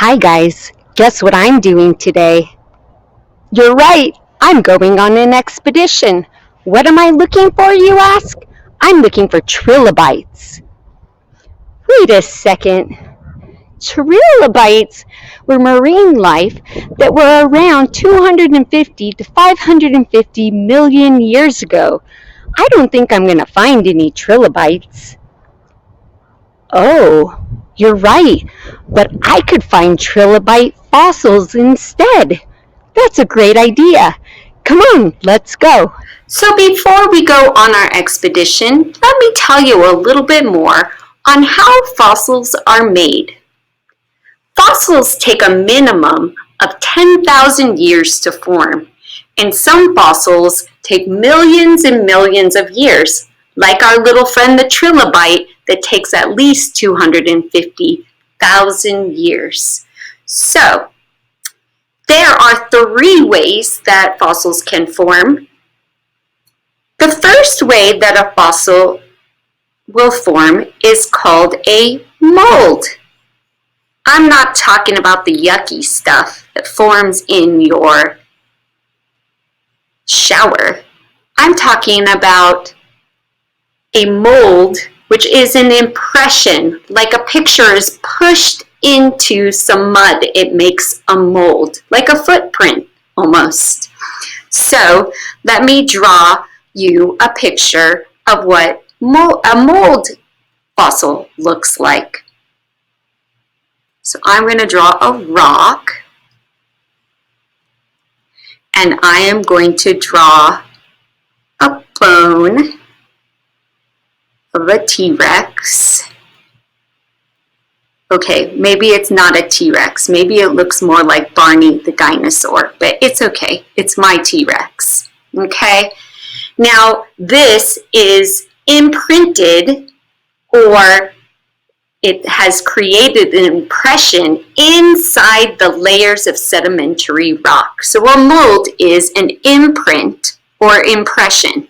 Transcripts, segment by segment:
Hi guys, guess what I'm doing today? You're right, I'm going on an expedition. What am I looking for, you ask? I'm looking for trilobites. Wait a second. Trilobites were marine life that were around 250 to 550 million years ago. I don't think I'm going to find any trilobites. Oh, you're right, but I could find trilobite fossils instead. That's a great idea. Come on, let's go. So before we go on our expedition, let me tell you a little bit more on how fossils are made. Fossils take a minimum of 10,000 years to form, and some fossils take millions and millions of years, like our little friend the trilobite that takes at least 250,000 years. So, there are three ways that fossils can form. The first way that a fossil will form is called a mold. I'm not talking about the yucky stuff that forms in your shower. I'm talking about a mold, which is an impression, like a picture is pushed into some mud. It makes a mold, like a footprint almost. So let me draw you a picture of what a mold fossil looks like. So I'm going to draw a rock, and I am going to draw a bone of a T-Rex. Okay, maybe it's not a T-Rex. Maybe it looks more like Barney the dinosaur, but it's okay. It's my T-Rex. Okay? Now, this is imprinted, or it has created an impression inside the layers of sedimentary rock. So a mold is an imprint or impression.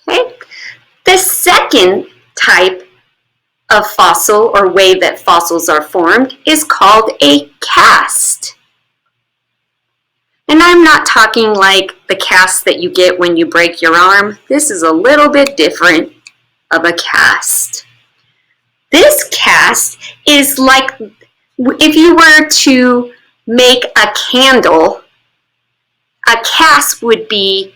Okay? The second type of fossil, or way that fossils are formed, is called a cast. And I'm not talking like the cast that you get when you break your arm. This is a little bit different of a cast. This cast is like if you were to make a candle, a cast would be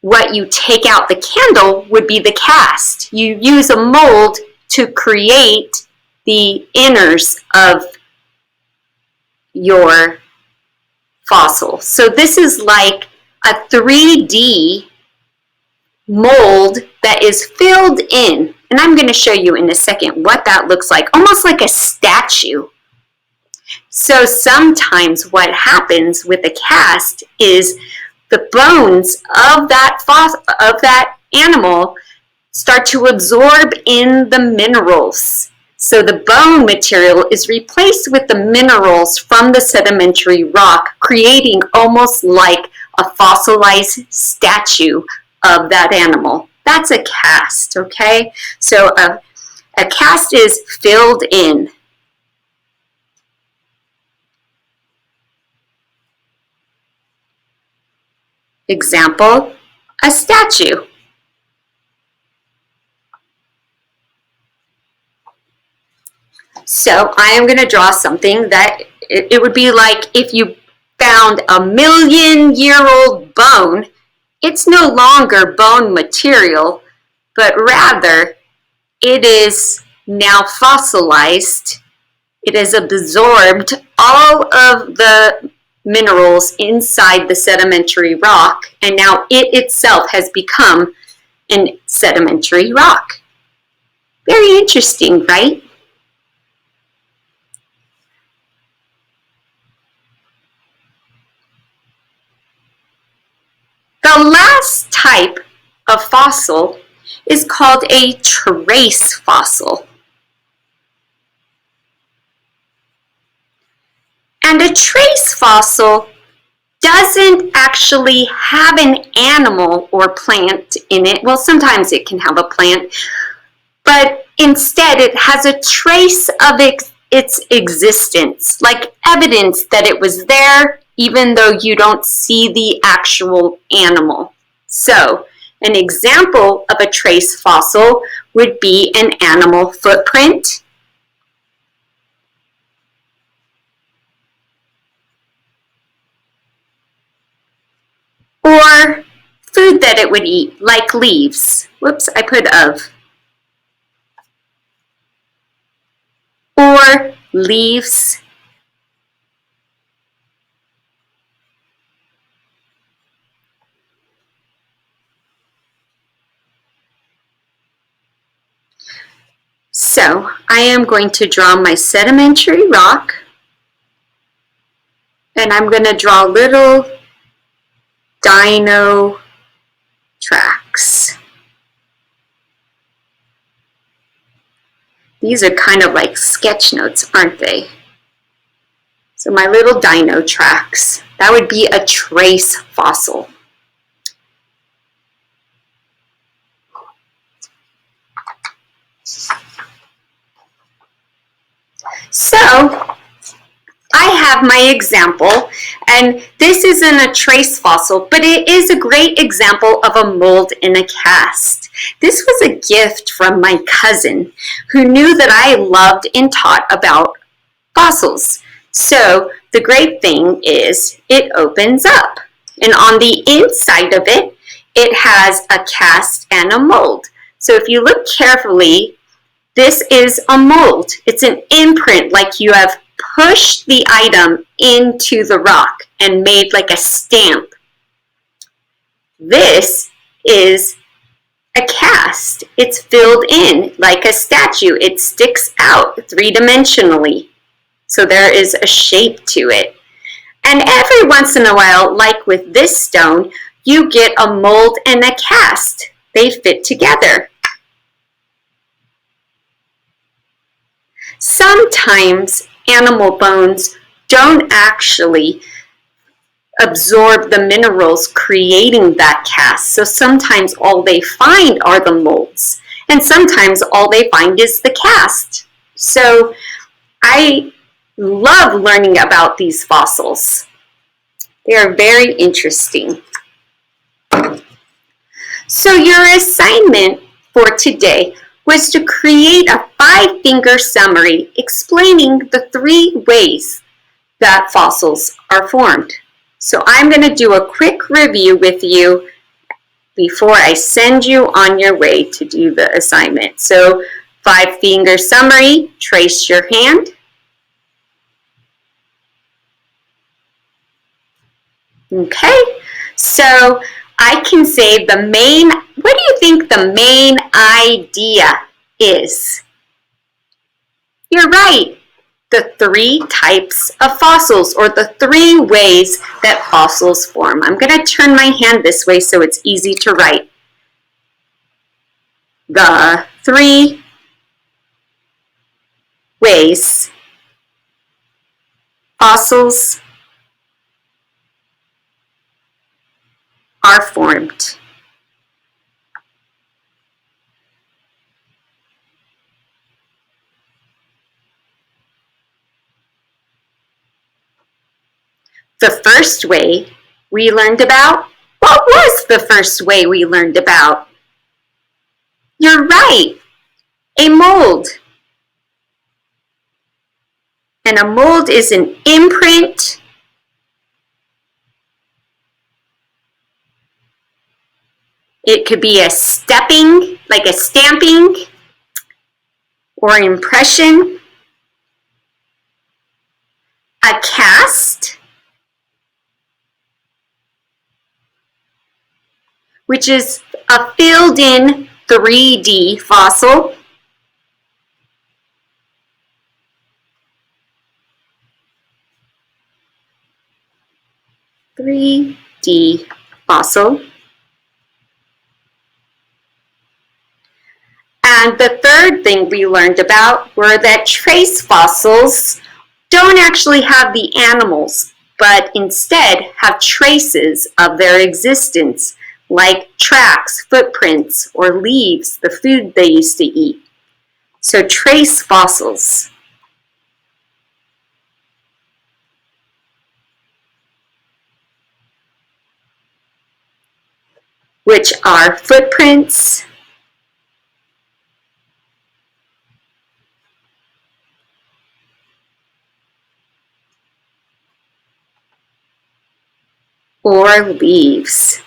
what you take out. The candle would be the cast. You use a mold to create the inners of your fossil. So this is like a 3D mold that is filled in. And I'm going to show you in a second what that looks like, almost like a statue. So sometimes what happens with a cast is the bones of that animal start to absorb in the minerals. So the bone material is replaced with the minerals from the sedimentary rock, creating almost like a fossilized statue of that animal. That's a cast, okay? So a cast is filled in. Example, a statue. So I am going to draw something that it would be like if you found a 1,000,000-year-old bone. It's no longer bone material, but rather it is now fossilized. It has absorbed all of the minerals inside the sedimentary rock, and now it itself has become a sedimentary rock. Very interesting, right? The last type of fossil is called a trace fossil. And a trace fossil doesn't actually have an animal or plant in it. Well, sometimes it can have a plant, but instead it has a trace of its existence, like evidence that it was there, even though you don't see the actual animal. So, an example of a trace fossil would be an animal footprint, or food that it would eat, like leaves. Whoops, I put of. Or leaves. So I am going to draw my sedimentary rock, and I'm going to draw little dino tracks. These are kind of like sketch notes, aren't they? So my little dino tracks, that would be a trace fossil. So I have my example, and this isn't a trace fossil, but it is a great example of a mold in a cast. This was a gift from my cousin who knew that I loved and taught about fossils. So the great thing is it opens up, and on the inside of it, it has a cast and a mold. So if you look carefully, this is a mold. It's an imprint, like you have pushed the item into the rock and made like a stamp. This is a cast. It's filled in like a statue. It sticks out three-dimensionally. So there is a shape to it. And every once in a while, like with this stone, you get a mold and a cast. They fit together. Sometimes animal bones don't actually absorb the minerals creating that cast. So sometimes all they find are the molds, and sometimes all they find is the cast. So I love learning about these fossils. They are very interesting. So your assignment for today was to create a 5-finger summary explaining the 3 ways that fossils are formed. So I'm going to do a quick review with you before I send you on your way to do the assignment. So 5-finger summary, trace your hand. Okay, so I can say the main, what do you think the main idea is? You're right, the 3 types of fossils, or the 3 ways that fossils form. I'm going to turn my hand this way so it's easy to write. The 3 ways fossils are formed. The first way we learned about, what was the first way we learned about? You're right, a mold. And a mold is an imprint It could be a stepping, like a stamping or impression, a cast, which is a filled in 3D fossil, And the third thing we learned about were that trace fossils don't actually have the animals, but instead have traces of their existence, like tracks, footprints, or leaves, the food they used to eat. So trace fossils. Which are footprints, or leaves.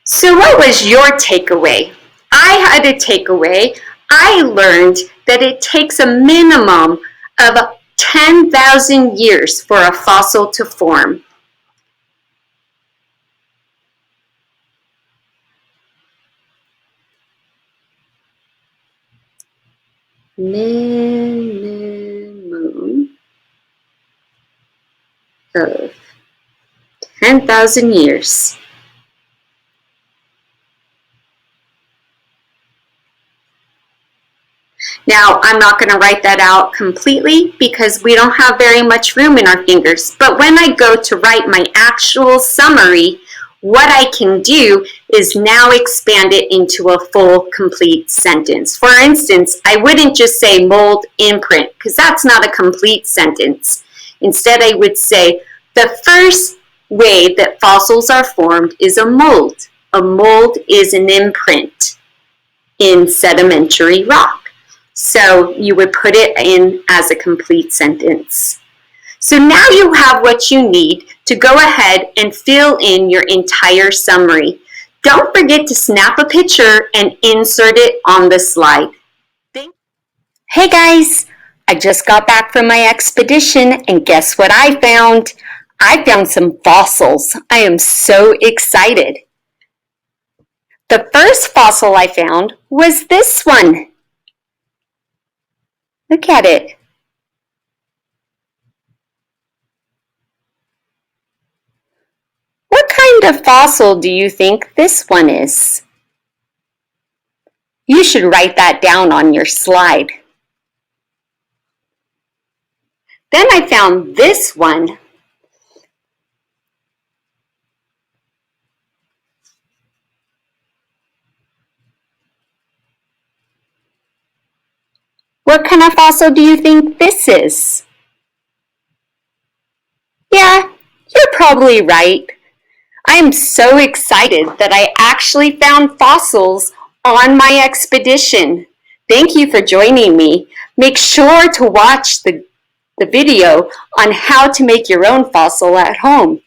So what was your takeaway? I had a takeaway. I learned that it takes a minimum of 10,000 years for a fossil to form. Minimum of 10,000 years. Now, I'm not going to write that out completely because we don't have very much room in our fingers. But when I go to write my actual summary, what I can do is now expand it into a full, complete sentence. For instance, I wouldn't just say mold imprint because that's not a complete sentence. Instead, I would say the first way that fossils are formed is a mold. A mold is an imprint in sedimentary rock. So you would put it in as a complete sentence. So now you have what you need to go ahead and fill in your entire summary. Don't forget to snap a picture and insert it on the slide. Hey guys, I just got back from my expedition and guess what I found? I found some fossils. I am so excited. The first fossil I found was this one. Look at it. What kind of fossil do you think this one is? You should write that down on your slide. Then I found this one. What kind of fossil do you think this is? Yeah, you're probably right. I am so excited that I actually found fossils on my expedition. Thank you for joining me. Make sure to watch the video on how to make your own fossil at home.